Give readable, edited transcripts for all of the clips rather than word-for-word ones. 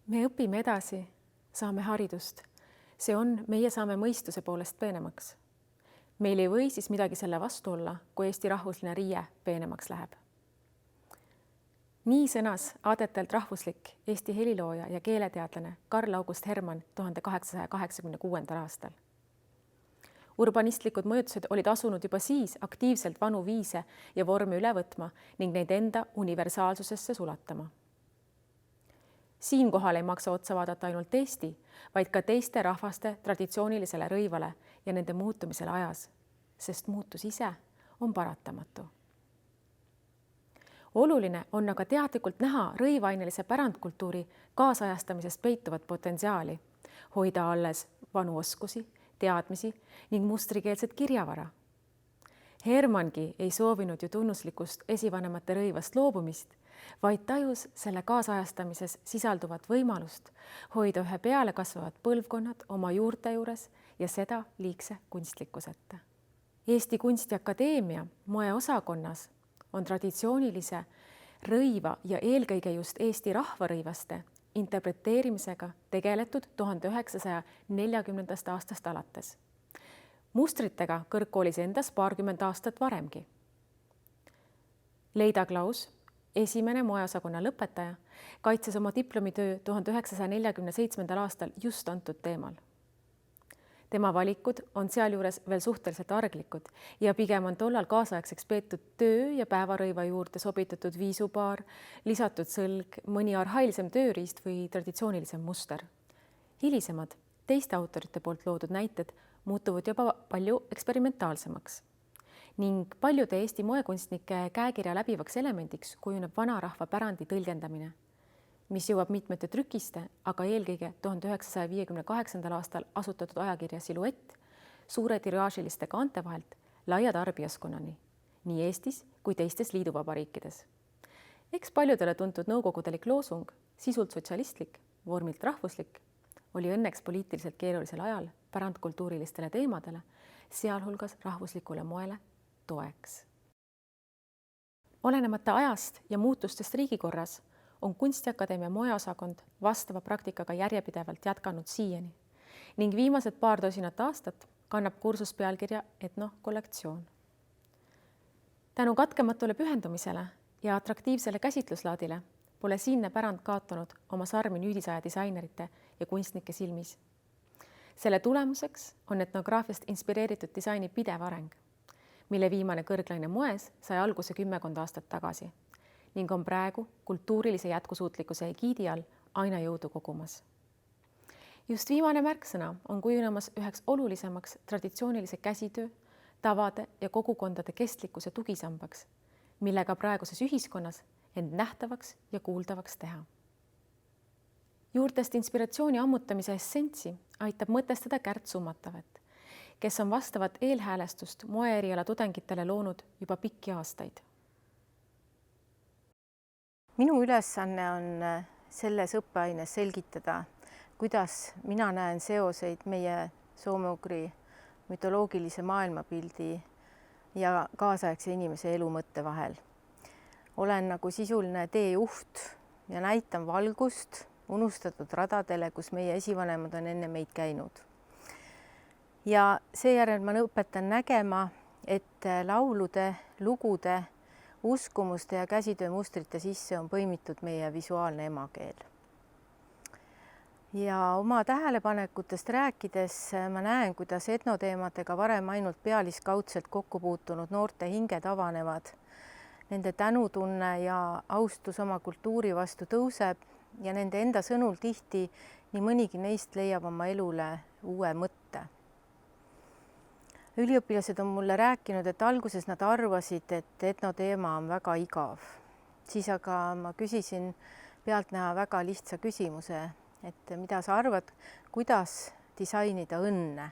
Me õpime edasi, saame haridust. See on, meie saame mõistuse poolest peenemaks. Meil ei või siis midagi selle vastu olla, kui Eesti rahvusline riie peenemaks läheb. Nii sõnas aadetelt rahvuslik Eesti helilooja ja keeleteadlane Karl August Hermann 1886. aastal. Urbanistlikud mõjutused olid asunud juba siis aktiivselt vanu viise ja vormi üle võtma ning neid enda universaalsusesse sulatama. Siinkohal ei maksa otsa vaadata ainult Eesti, vaid ka teiste rahvaste traditsioonilisele rõivale ja nende muutumisele ajas, sest muutus ise on paratamatu. Oluline on aga teadlikult näha rõivainelise pärandkultuuri kaasajastamisest peituvat potentsiaali, hoida alles vanu oskusi, teadmisi ning mustrikeelset kirjavara. Hermanngi ei soovinud ju tunnuslikust esivanemate rõivast loobumist, vaid tajus selle kaasajastamises sisalduvat võimalust hoida ühe peale kasvavad põlvkonnad oma juurte juures ja seda liigse kunstlikkuseta. Eesti Kunstiakadeemia moeosakonnas on traditsioonilise rõiva ja eelkõige just Eesti rahvarõivaste interpreteerimisega tegeletud 1940. aastast alates. Mustritega kõrgkoolis endas paarkümmend aastat varemgi. Leida Klaus, esimene moeosakonna lõpetaja, kaitses oma diplomitöö 1947. aastal just antud teemal. Tema valikud on sealjuures veel suhteliselt arglikud ja pigem on tollal kaasaegseks peetud töö- ja päevarõiva juurde sobitatud viisupaar, lisatud sõlg, mõni arhailisem tööriist või traditsioonilisem muster. Hilisemad, teiste autorite poolt loodud näited muutuvad juba palju eksperimentaalsemaks ning paljude Eesti moekunstnike käekirja läbivaks elemendiks kujuneb vanarahva pärandi tõlgendamine, mis jõuab mitmete trükiste, aga eelkõige 1958. aastal asutatud ajakirja Siluett suure tiraažiliste kaante vahelt laia tarbijaskonnani, nii Eestis kui teistes liiduvabariikides. Eks paljudele tuntud nõukogudelik loosung, sisult sotsialistlik, vormilt rahvuslik, oli õnneks poliitiliselt keerulisel ajal pärandkultuurilistele teemadele, sealhulgas rahvuslikule moele toeks. Olenemata ajast ja muutustest riigikorras on Kunstiakadeemia moeosakond vastava praktikaga järjepidevalt jätkanud siiani ning viimased paar tosinat aastat kannab kursus pealkirja Etnokollektsioon. Tänu katkematule pühendumisele ja atraktiivsele käsitluslaadile pole siinne pärand kaotanud oma sarmi nüüdisaja disainerite ja kunstnike silmis. Selle tulemuseks on etnograafiast inspireeritud disaini pidev areng, mille viimane kõrglaine moes sai alguse 10 aastat tagasi ning on praegu kultuurilise jätkusuutlikkuse egiidi all aina jõudu kogumas. Just viimane märksõna on kujunemas üheks olulisemaks traditsioonilise käsitöö, tavade ja kogukondade kestlikkuse tugisambaks, millega praeguses ühiskonnas end nähtavaks ja kuuldavaks teha. Juurtest inspiratsiooni ammutamise essentsi aitab mõtestada Kärt Summatavet, kes on vastavat eelhäälestust moeeriala tudengitele loonud juba pikki aastaid. Minu ülesanne on selles õppeaines selgitada, kuidas mina näen seoseid meie soome-ugri mütoloogilise maailmapildi ja kaasaegse inimese elumõtte vahel. Olen nagu sisuline teejuht ja näitan valgust unustatud radadele, kus meie esivanemad on enne meid käinud. Ja seejärel ma õpetan nägema, et laulude, lugude, uskumuste ja käsitöömustrite sisse on põimitud meie visuaalne emakeel. Ja oma tähelepanekutest rääkides ma näen, kuidas etnoteemadega varem ainult pealiskaudselt kokku puutunud noorte hinged avanevad. Nende tänutunne ja austus oma kultuuri vastu tõuseb ja nende enda sõnul tihti nii mõnigi neist leiab oma elule uue mõtte. Üliõpilased on mulle rääkinud, et alguses nad arvasid, et etnoteema on väga igav. Siis aga ma küsisin pealtnäha väga lihtsa küsimuse, et mida sa arvad, kuidas disainida õnne?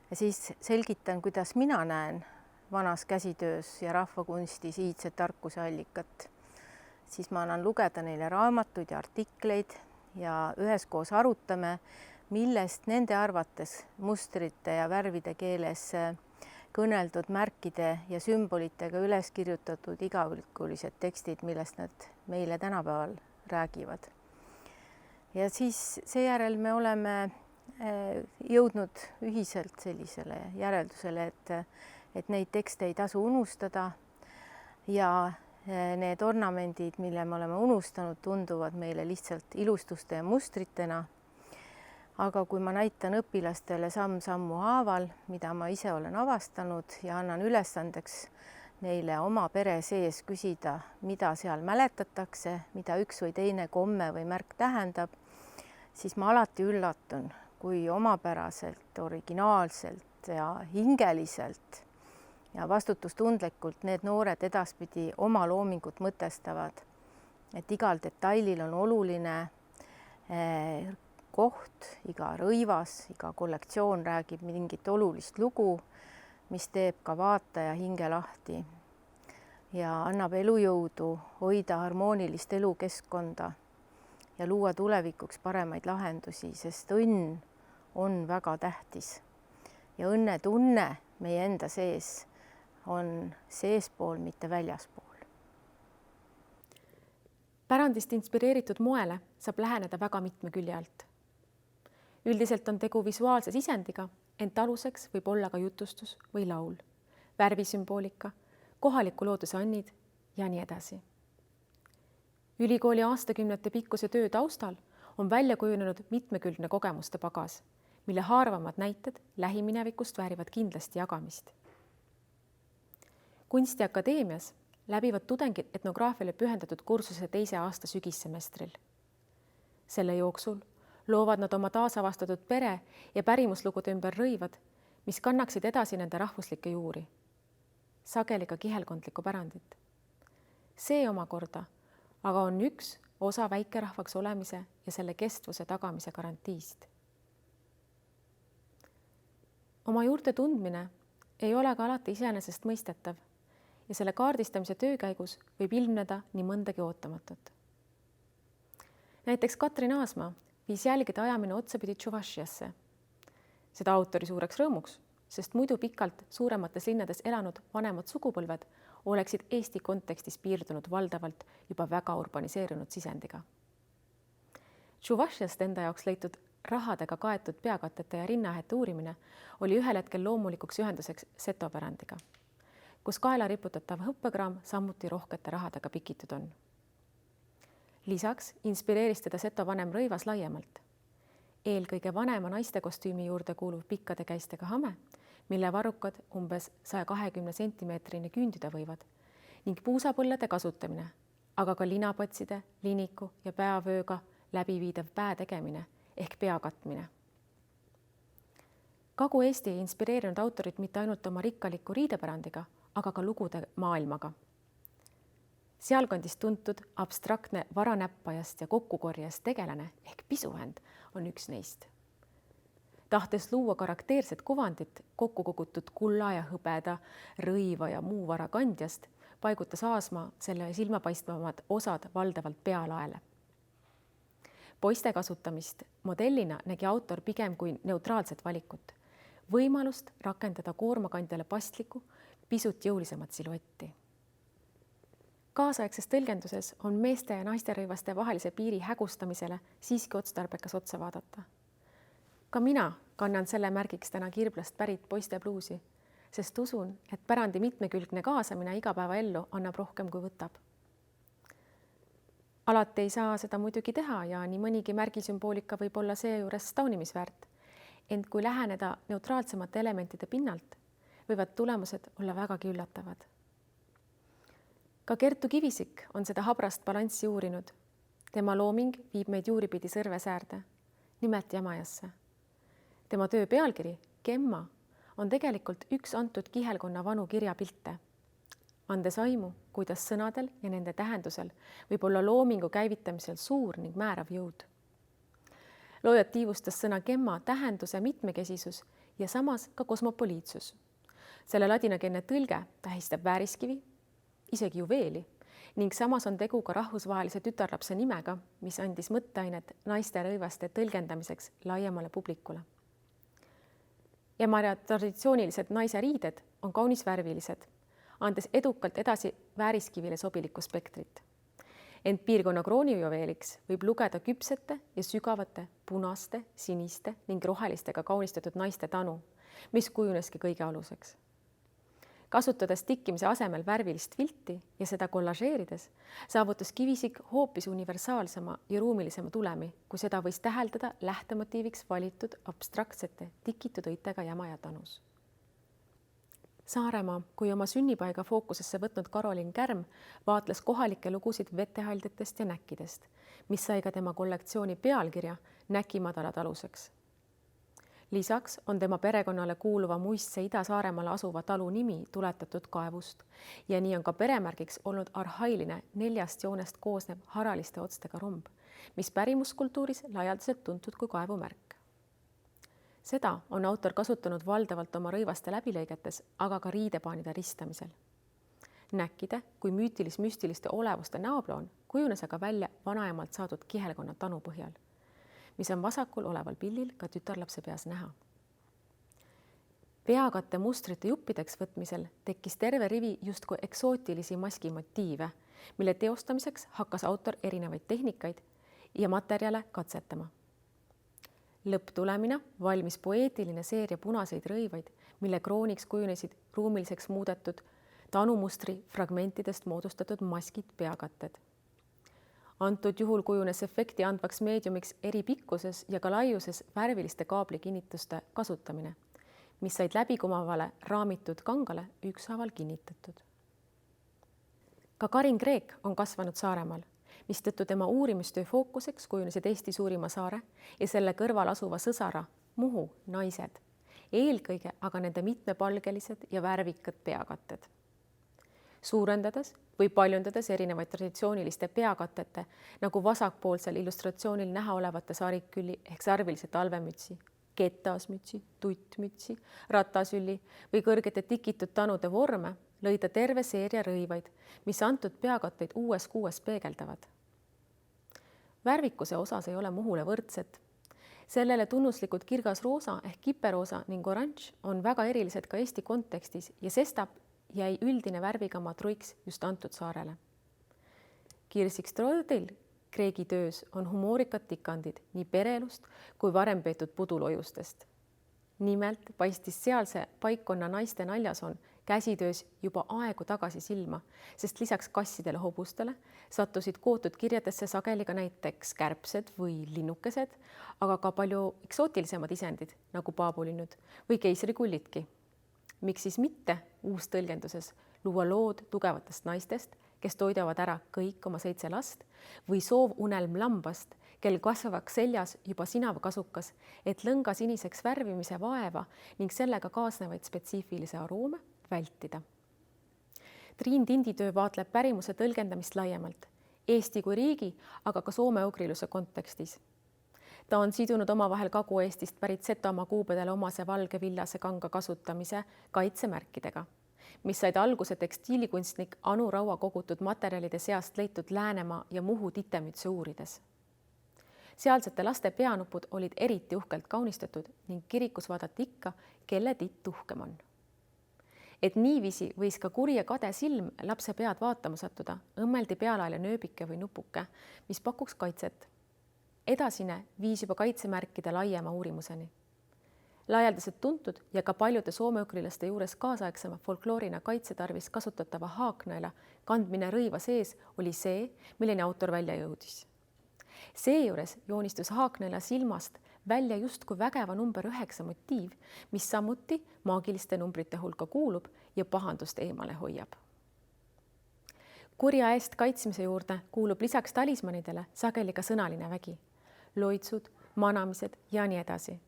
Ja siis selgitan, kuidas mina näen vanas käsitöös ja rahvakunstis iidset tarkuse allikat. Siis ma annan lugeda neile raamatuid ja artikleid ja üheskoos arutame, millest nende arvates mustrite ja värvide keeles kõneldud märkide ja sümbolitega üles kirjutatud igavikulised tekstid, millest nad meile tänapäeval räägivad. ja siis seejärel me oleme jõudnud ühiselt sellisele järeldusele, et neid tekste ei tasu unustada ja need ornamendid, mille me oleme unustanud, tunduvad meile lihtsalt ilustuste ja mustritena. Aga kui ma näitan õpilastele samm-sammu haaval, mida ma ise olen avastanud ja annan ülesandeks neile oma pere sees küsida, mida seal mäletatakse, mida üks või teine komme või märk tähendab, siis ma alati üllatun, kui omapäraselt, originaalselt ja hingeliselt ja vastutustundlikult need noored edaspidi oma loomingut mõtestavad, et igal detailil on oluline koht, iga rõivas, iga kollektsioon räägib mingit olulist lugu, mis teeb ka vaataja hinge lahti ja annab elujõudu hoida harmoonilist elukeskkonda ja luua tulevikuks paremaid lahendusi, sest õnn on väga tähtis ja õnnetunne meie enda sees on seespool, mitte väljaspool. Pärandist inspireeritud moele saab läheneda väga mitme külje alt. Üldiselt on tegu visuaalse sisendiga, ent aluseks võib olla ka jutustus või laul, värvisümboolika, kohaliku looduse annid ja nii edasi. Ülikooli aastakümnete pikkuse töö taustal on välja kujunenud mitmekülgne kogemuste pagas, mille haaravamad näited lähiminevikust väärivad kindlasti jagamist. Kunstiakadeemias läbivad tudengid etnograafiale pühendatud kursuse 2. aasta sügissemestril. Selle jooksul loovad nad oma taasavastatud pere ja pärimuslugude ümber rõivad, mis kannaksid edasi nende rahvuslikke juuri, sageli ka kihelkondlikku pärandit. See omakorda aga on üks osa väikerahvaks olemise ja selle kestvuse tagamise garantiist. Oma juurte tundmine ei ole ka alati iseenesestmõistetav ja selle kaardistamise töö käigus võib ilmneda nii mõndagi ootamatut. Näiteks Katrin Aasma viis jälgede ajamine otsapidi Tšuvašiasse. Seda autori suureks rõõmuks, sest muidu pikalt suuremates linnades elanud vanemad sugupõlved oleksid Eesti kontekstis piirdunud valdavalt juba väga urbaniseerunud sisendiga. Tšuvašiast enda jaoks leitud rahadega kaetud peakatete ja rinnaähete uurimine oli ühel hetkel loomulikuks ühenduseks setopärandiga, kus kaela riputatav hõppekraam samuti rohkete rahadega pikitud on. Lisaks inspireeris teda seto vanem rõivas laiemalt. Eelkõige vanema naiste kostüümi juurde kuuluv pikkade käistega hame, mille varrukad umbes 120 sentimeetrini küündida võivad ning puusapõllede kasutamine, aga ka linapatside, liniku ja peavööga läbiviidav päe tegemine ehk pea katmine. Kagu-Eesti ei inspireerinud autorit mitte ainult oma rikkaliku riidepärandiga, aga ka lugude maailmaga. Sealkandis tuntud abstraktne varanäppajast ja kokkukorjast tegelane ehk pisuhänd on üks neist. Tahtes luua karakteerset kuvandit kokku kogutud kulla ja hõbeda, rõiva ja muu vara kandjast, paigutas Aasma selle silmapaistvamad osad valdavalt pealaele. Poiste kasutamist modellina nägi autor pigem kui neutraalset valikut, võimalust rakendada koormakandjale pasliku, pisut jõulisemat siluetti. Kaasaegses tõlgenduses on meeste ja naiste rõivaste vahelise piiri hägustamisele siiski otstarbekas otsa vaadata. Ka mina kannan selle märgiks täna Kirblast pärit poiste bluusi, sest usun, et pärandi mitmekülgne kaasamine igapäevaellu annab rohkem kui võtab. Alati ei saa seda muidugi teha ja nii mõnigi märgisümboolika võib olla seejuures taunimisväärt, ent kui läheneda neutraalsemate elementide pinnalt, võivad tulemused olla vägagi üllatavad. Ka Kertu Kivisik on seda habrast balanssi uurinud. Tema looming viib meid juuripidi Sõrvesäärde, nimelt Jamajasse. Tema töö pealkiri, Gemma, on tegelikult üks antud kihelkonna vanu kirjapilte, andes aimu, kuidas sõnadel ja nende tähendusel võib olla loomingu käivitamisel suur ning määrav jõud. Loojat tiivustas sõna Gemma tähenduse mitmekesisus ja samas ka kosmopoliitsus. Selle ladinakeelne tõlge tähistab vääriskivi, isegi juveeli, ning samas on tegu ka rahvusvahelise tütarlapse nimega, mis andis mõtteainet naiste rõivaste tõlgendamiseks laiemale publikule. Jamaja traditsioonilised naise riided on kaunis värvilised, andes edukalt edasi vääriskivile sobilikku spektrit. Ent piirkonna kroonijuveeliks võib lugeda küpsete ja sügavate punaste, siniste ning rohelistega kaunistatud naiste tanu, mis kujuneski kõige aluseks. Kasutades tikkimise asemel värvilist vilti ja seda kollažeerides, saavutas kivisik hoopis universaalsema ja ruumilisema tulemi, kui seda võis täheldada lähtemotiiviks valitud abstraktsete tikitud õitega Jämaja tanus. Saaremaa, kui oma sünnipaiga fookusesse võtnud Karolin Kärm, vaatles kohalikke lugusid vetehaldjatest ja näkkidest, mis sai ka tema kollektsiooni pealkirja Näkimadalad aluseks. Lisaks on tema perekonnale kuuluva muistse Ida-Saaremaale asuva talu nimi tuletatud kaevust ja nii on ka peremärgiks olnud arhailine 4 joonest koosnev haraliste otstega romb, mis pärimuskultuuris laialdaselt tuntud kui kaevumärk. Seda on autor kasutanud valdavalt oma rõivaste läbilõigetes, aga ka riidepaanide ristamisel. Näkkide kui müütilis-müstiliste olevuste näoploon kujunes aga välja vanaemalt saadud kihelkonna tanu põhjal, mis on vasakul oleval pildil ka tütarlapse peas näha. Peakatte mustrite juppideks võtmisel tekkis terve rivi justkui eksootilisi maskimotiive, mille teostamiseks hakkas autor erinevaid tehnikaid ja materjale katsetama. Lõpptulemina valmis poeetiline seeria punaseid rõivaid, mille krooniks kujunesid ruumiliseks muudetud tanumustri fragmentidest moodustatud maskid peakatted. Antud juhul kujunes efekti andvaks meediumiks eri pikkuses ja ka laiuses värviliste kaablikinnituste kasutamine, mis said läbikumavale raamitud kangale ükshaaval kinnitatud. Ka Karin Kreek on kasvanud Saaremaal, mistõttu tema uurimistöö fookuseks kujunesid Eesti suurima saare ja selle kõrval asuva sõsara Muhu naised, eelkõige aga nende mitmepalgelised ja värvikad peakatted. Suurendades või paljundades erinevaid traditsiooniliste peakatete, nagu vasakpoolsel illustratsioonil näha olevate sarikülli ehk sarvilise talvemütsi, ketasmütsi, tuttmütsi, ratasülli või kõrgete tikitud tanude vorme, lõi ta terve seeria rõivaid, mis antud peakatteid uues kuues peegeldavad. Värvikuse osas ei ole Muhule võrdset. Sellele tunnuslikud kirgas roosa ehk kiperoosa ning oranž on väga erilised ka Eesti kontekstis ja sestap jäi üldine värvigama truiks just antud saarele. Kirsik Strodil Kreegi töös on humoorikad tikandid nii pereelust kui varem peetud pudulojustest. Nimelt paistis sealse paikkonna naiste naljason käsitöös juba aegu tagasi silma, sest lisaks kassidele hobustele sattusid kootud kirjadesse sageli ka näiteks kärbsed või linnukesed, aga ka palju eksootilisemad isendid nagu paabulinnud või keisrikullidki. Miks siis mitte uus tõlgenduses luua lood tugevatest naistest, kes toidavad ära kõik oma 7 last või soovunelm lambast, kel kasvavaks seljas juba sinav kasukas, et lõnga siniseks värvimise vaeva ning sellega kaasnevaid spetsiifilise aroome vältida. Triin Tindi töö vaatleb pärimuse tõlgendamist laiemalt, Eesti kui riigi, aga ka soome-ugriluse kontekstis. Ta on sidunud omavahel Kagu-Eestist pärit Setomaa kuubedele omase valge villase kanga kasutamise kaitsemärkidega, mis said alguse tekstiilikunstnik Anu Raua kogutud materjalide seast leitud Läänemaa ja Muhu titemütse uurides. Sealsete laste peanupud olid eriti uhkelt kaunistatud ning kirikus vaadati ikka, kelle titt uhkem on. Et niiviisi võis ka kuri ja kade silm lapse pead vaatama sattuda, õmmeldi pealaele nööbike või nupuke, mis pakuks kaitset. Edasine viis juba kaitsemärkide laiema uurimuseni. Laialdaselt tuntud ja ka paljude soome-ugrilaste juures kaasaegsema folkloorina kaitsetarvis kasutatava haaknaela kandmine rõiva sees oli see, milleni autor välja jõudis. Seejuures joonistus haaknaela silmast välja justkui vägeva number 9 motiiv, mis samuti maagiliste numbrite hulka kuulub ja pahandust eemale hoiab. Kurja eest kaitsmise juurde kuulub lisaks talismanidele sageli ka sõnaline vägi, loitsud, manamised ja nii edasi.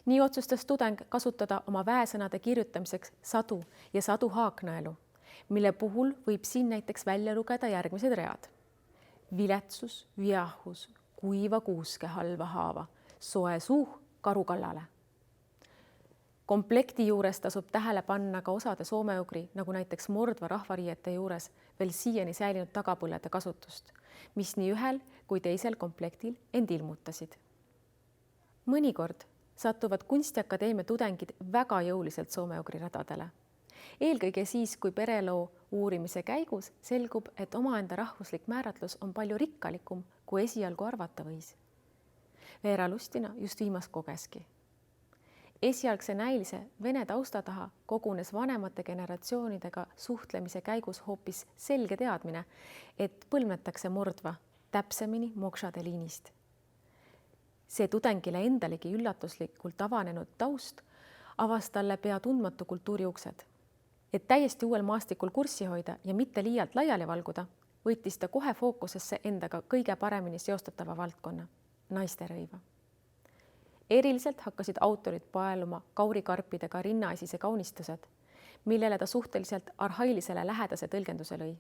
Nii otsustas tudeng kasutada oma väesõnade kirjutamiseks sadu ja sadu haaknaelu, mille puhul võib siin näiteks välja lugeda järgmised read. Viletsus, viahus, kuiva kuuske halva haava, soe suuh karu kallale. Komplekti juures tasub tähele panna ka osade soome-ugri, nagu näiteks Mordva rahvariiete juures veel siiani säilinud tagapõllede kasutust, mis nii ühel kui teisel komplektil end ilmutasid. Mõnikord satuvad Kunstiakadeemia tudengid väga jõuliselt soome-ugri radadele eelkõige siis, kui pereloo uurimise käigus selgub, et omaenda rahvuslik määratlus on palju rikkalikum, kui esialgu arvata võis. Veera Lustina just viimast kogeski. Esialgse näilise vene tausta taha kogunes vanemate generatsioonidega suhtlemise käigus hoopis selge teadmine, et põlvnetakse mordva, täpsemini Mokšade liinist. See tudengile endalegi üllatuslikult avanenud taust avas talle pea tundmatu kultuuri uksed. Et täiesti uuel maastikul kurssi hoida ja mitte liialt laiali valguda, võttis ta kohe fookusesse endaga kõige paremini seostatava valdkonna, naisterõiva. Eriliselt hakkasid autorid paeluma kaurikarpidega rinnaesise kaunistused, millele ta suhteliselt arhailisele lähedase tõlgenduse lõi.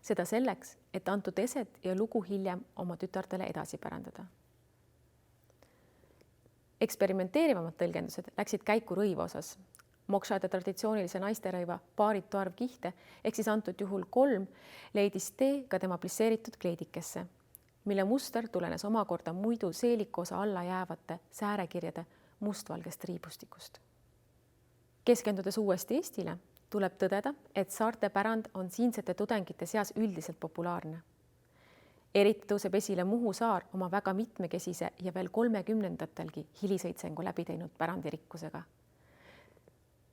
Seda selleks, et antud eset ja lugu hiljem oma tütartele edasi pärandada. Eksperimenteerivamad tõlgendused läksid käiku rõiva osas. Mokšade traditsioonilise naisterõiva paaritu arv kihte, ehk siis antud juhul 3, leidis tee ka tema plisseeritud kleidikesse, mille muster tulenes omakorda muidu seeliku osa alla jäävate säärekirjade mustvalgest riibustikust. Keskendudes uuesti Eestile, tuleb tõdeda, et saarte pärand on siinsete tudengite seas üldiselt populaarne. Eriti tõuseb esile Muhu saar oma väga mitmekesise ja veel 30ndatelgi hiliseitsengu läbi teinud pärandirikkusega.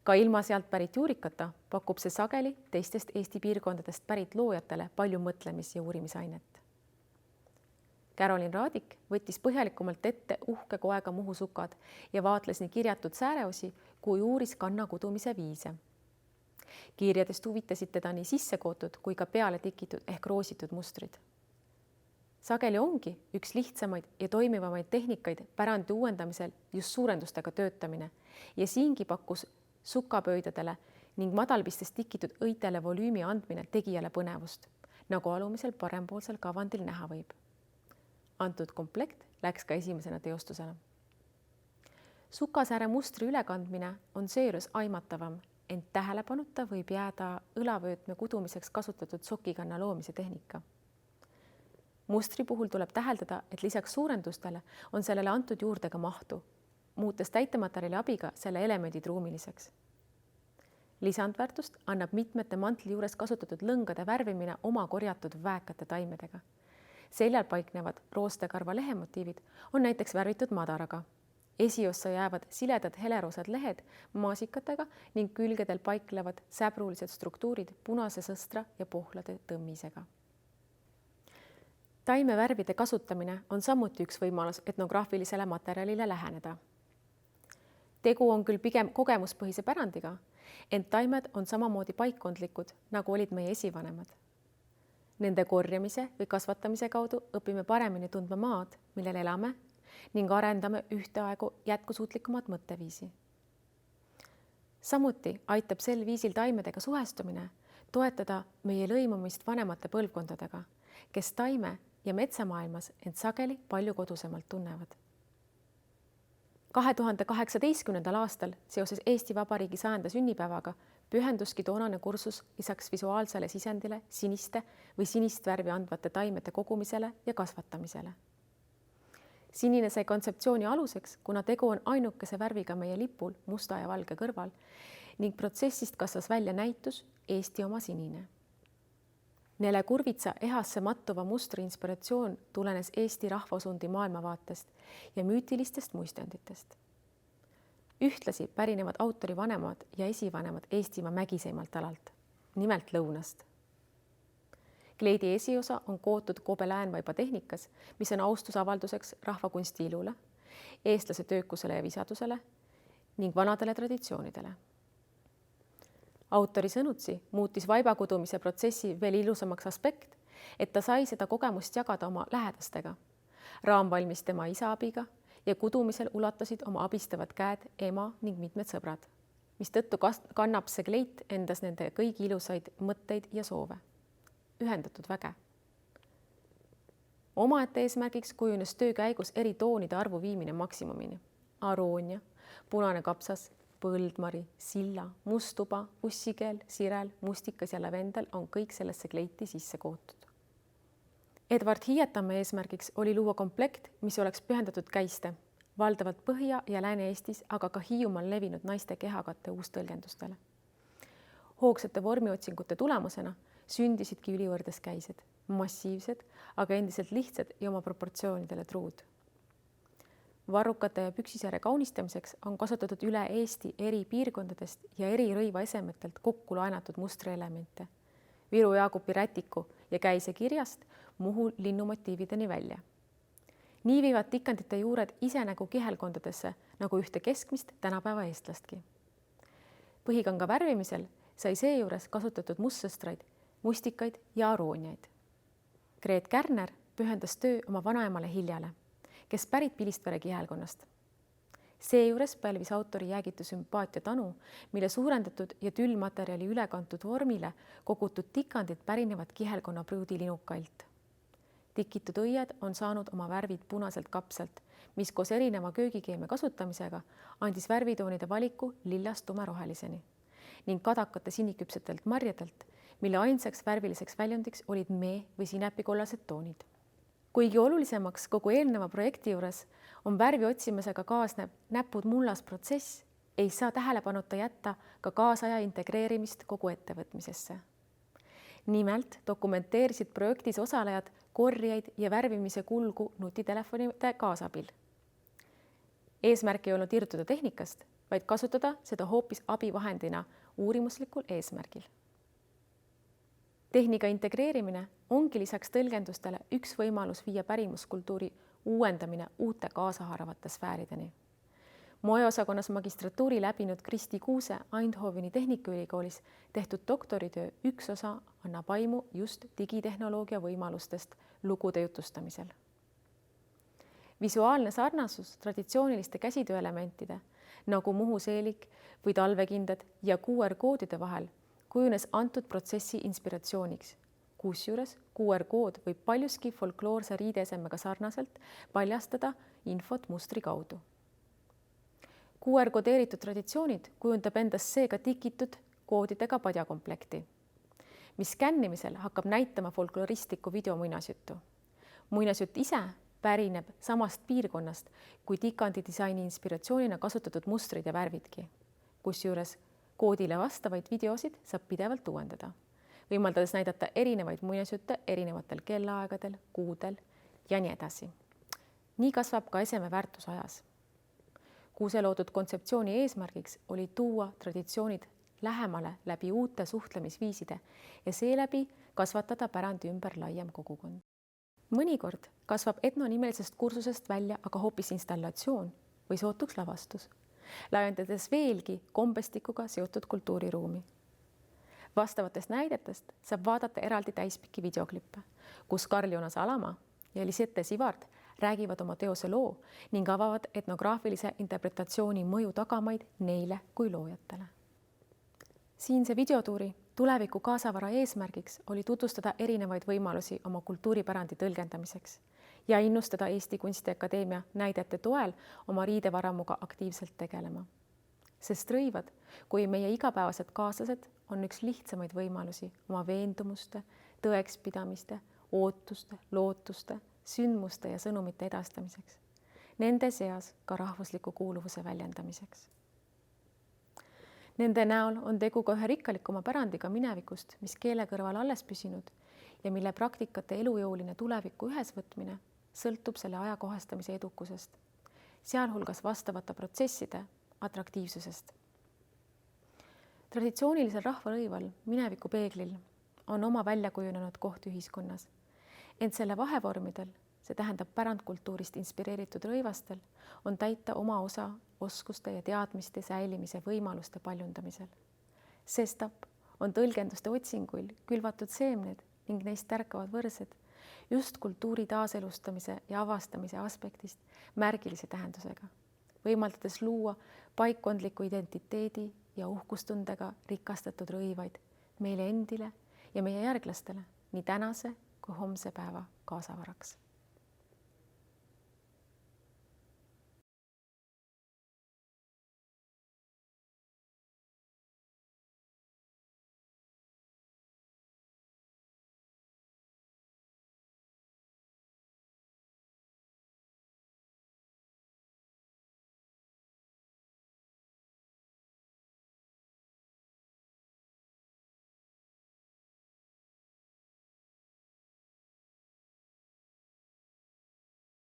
Ka ilma sealt pärit juurikata pakub see sageli teistest Eesti piirkondadest pärit loojatele palju mõtlemis- ja uurimisainet. Carolin Raadik võttis põhjalikumalt ette uhke koega Muhu sukad ja vaatles nii kirjatud sääreosi kui uuris kanna kudumise viise. Kirjadest huvitasid teda nii sissekootud kui ka peale tikitud ehk roositud mustrid. Sageli ongi üks lihtsamaid ja toimivamaid tehnikaid pärandi uuendamisel just suurendustega töötamine ja siingi pakkus sukapöödadele ning madalpistest tikitud õitele volüümi andmine tegijale põnevust, nagu alumisel parempoolsel kavandil näha võib. Antud komplekt läks ka esimesena teostusele. Sukasääre mustri ülekandmine on seejuures aimatavam, ent tähelepanuta võib jääda õlavöötme kudumiseks kasutatud sokikanna loomise tehnika. Mustri puhul tuleb täheldada, et lisaks suurendustele on sellele antud juurde ka mahtu, muutes täitematerjali abiga selle elemendid ruumiliseks. Lisandväärtust annab mitmete mantli juures kasutatud lõngade värvimine oma korjatud väekate taimedega. Seljal paiknevad roostekarva lehemotiivid on näiteks värvitud madaraga. Esiossa jäävad siledad heleroosad lehed maasikatega ning külgedel paiklevad säbrulised struktuurid punase sõstra ja pohlade tõmmisega. Taimevärvide kasutamine on samuti üks võimalus etnograafilisele materjalile läheneda. Tegu on küll pigem kogemuspõhise pärandiga, ent taimed on samamoodi paikkondlikud, nagu olid meie esivanemad. Nende korjamise või kasvatamise kaudu õpime paremini tundma maad, millel elame ning arendame ühteaegu jätkusuutlikumat mõtteviisi. Samuti aitab sel viisil taimedega suhestumine toetada meie lõimumist vanemate põlvkondadega, kes taime ja metsamaailmas end sageli palju kodusemalt tunnevad. 2018. aastal seoses Eesti Vabariigi 100. sünnipäevaga pühenduski toonane kursus lisaks visuaalsele sisendile siniste või sinist värvi andvate taimede kogumisele ja kasvatamisele. Sinine sai kontseptsiooni aluseks, kuna tegu on ainukese värviga meie lipul musta ja valge kõrval ning protsessist kasvas välja näitus Eesti oma sinine. Nele Kurvitsa ehasse mattuva mustri inspiratsioon tulenes Eesti rahvasundi maailmavaatest ja müütilistest muistenditest. Ühtlasi pärinevad autori vanemad ja esivanemad Eestimaa mägiseimalt alalt, nimelt lõunast. Kleidi esiosa on kootud kobe-läänvaiba tehnikas, mis on austusavalduseks rahvakunsti ilule, eestlase töökusele ja visadusele ning vanadele traditsioonidele. Autori sõnutsi muutis vaibakudumise protsessi veel ilusamaks aspekt, et ta sai seda kogemust jagada oma lähedastega. Raam valmis tema isa abiga ja kudumisel ulatasid oma abistavad käed ema ning mitmed sõbrad, mis tõttu kannab see kleit endas nende kõigi ilusaid mõtteid ja soove. Ühendatud väge. Omaette eesmärgiks kujunes töö käigus eri toonide arvu viimine maksimumini. Aroonia, punane kapsas, põldmari, silla, mustuba, ussikeel, sirel, mustikas ja lavendel on kõik sellesse kleiti sisse kootud. Edward Hiietamme eesmärgiks oli luua komplekt, mis oleks pühendatud käiste, valdavalt Põhja- ja Lääne-Eestis, aga ka Hiiumaal levinud naiste kehakatte uustõlgendustele. hoogsate vormiotsingute tulemusena sündisidki ülivõrdeskäised, massiivsed, aga endiselt lihtsad ja oma proportsioonidele truud. Varrukate ja püksisääre kaunistamiseks on kasutatud üle Eesti eri piirkondadest ja eri rõivaesemetelt kokku laenatud mustrielemente, Viru Jaagupi rätiku ja käise kirjast Muhu linnumotiivideni välja. Nii viivad tikandite juured ise nägu kihelkondadesse nagu ühte keskmist tänapäeva eestlastki. Põhikanga värvimisel sai seejuures kasutatud mustsõstraid, mustikaid ja arooniaid. Gret Kärner pühendas töö oma vanaemale Hiljale, kes pärit Pilistvere kihelkonnast. Seejuures pälvis autori jäägitu sümpaatia tanu, mille suurendatud ja tüllmaterjali ülekantud vormile kogutud tikandid pärinevad kihelkonna pruudilinukailt. Tikitud õied on saanud oma värvid punaselt kapselt, mis koos erineva köögikeemia kasutamisega andis värvitoonide valiku lillast tumeroheliseni ning kadakate siniküpsetelt marjadelt, mille ainsaks värviliseks väljundiks olid mee- või sinepikollased toonid. Kuigi olulisemaks kogu eelneva projekti juures on värvi otsimisega kaasnev näpud mullas protsess, ei saa tähelepanuta jätta ka kaasaja integreerimist kogu ettevõtmisesse. Nimelt dokumenteerisid projektis osalejad korjeid ja värvimise kulgu nutitelefonide kaasabil. Eesmärk ei olnud irduda tehnikast, vaid kasutada seda hoopis abivahendina uurimuslikul eesmärgil. Tehnika integreerimine ongi lisaks tõlgendustele üks võimalus viia pärimuskultuuri uuendamine uute kaasaharavate sfäärideni. Moeosakonnas magistratuuri läbinud Kristi Kuuse Eindhoveni Tehnikaülikoolis tehtud doktoritöö üks osa annab aimu just digitehnoloogia võimalustest lugude jutustamisel. Visuaalne sarnasus traditsiooniliste käsitööelementide nagu Muhu seelik või talvekindad ja QR-koodide vahel kujunes antud protsessi inspiratsiooniks, kusjuures QR-kood võib paljuski folkloorse riideesemega sarnaselt paljastada infot mustri kaudu. QR-kodeeritud traditsioonid kujundab endast seega tikitud koodidega padjakomplekti, mis skännimisel hakkab näitama folkloristlikku videomuinasjuttu. Muinasjutt ise pärineb samast piirkonnast kui tikandidisaini inspiratsioonina kasutatud mustrid ja värvidki, kusjuures koodile vastavaid videosid saab pidevalt uuendada, võimaldades näidata erinevaid muinasjutte erinevatel kellaaegadel, kuudel ja nii edasi. Nii kasvab ka eseme väärtus ajas. Kuuse loodud kontseptsiooni eesmärgiks oli tuua traditsioonid lähemale läbi uute suhtlemisviiside ja seeläbi kasvatada pärandi ümber laiem kogukond. Mõnikord kasvab etnonimelisest kursusest välja aga hoopis installatsioon või sootuks lavastus, laiendades veelgi kombestikuga seotud kultuuriruumi. Vastavatest näidetest saab vaadata eraldi täispikki videoklippe, kus Karl-Jonas Alamaa ja Lisette Sivard räägivad oma teose loo ning avavad etnograafilise interpretatsiooni mõju tagamaid neile kui loojatele. Siinse videotuuri tuleviku kaasavara eesmärgiks oli tutvustada erinevaid võimalusi oma kultuuripärandi tõlgendamiseks ja innustada Eesti Kunstiakadeemia näidete toel oma riidevaramuga aktiivselt tegelema. Sest rõivad, kui meie igapäevased kaaslased, on üks lihtsamaid võimalusi oma veendumuste, tõekspidamiste, ootuste, lootuste, sündmuste ja sõnumite edastamiseks. Nende seas ka rahvusliku kuuluvuse väljendamiseks. Nende näol on tegu ka ühe rikkalikuma pärandiga minevikust, mis keele kõrval alles püsinud ja mille praktikate elujõuline tuleviku ühesvõtmine sõltub selle ajakohastamise edukusest, sealhulgas vastavate protsesside atraktiivsusest. Traditsioonilisel rahvarõival mineviku peeglil on oma väljakujunenud koht ühiskonnas, ent selle vahevormidel, see tähendab pärandkultuurist inspireeritud rõivastel, on täita oma osa oskuste ja teadmiste säilimise võimaluste paljundamisel. Sestap on tõlgenduste otsinguil külvatud seemned ning neist tärkavad võrsed just kultuuri taaselustamise ja avastamise aspektist märgilise tähendusega, võimaldades luua paikkondliku identiteedi ja uhkustundega rikastatud rõivaid meile endile ja meie järglastele nii tänase kui homse päeva kaasavaraks.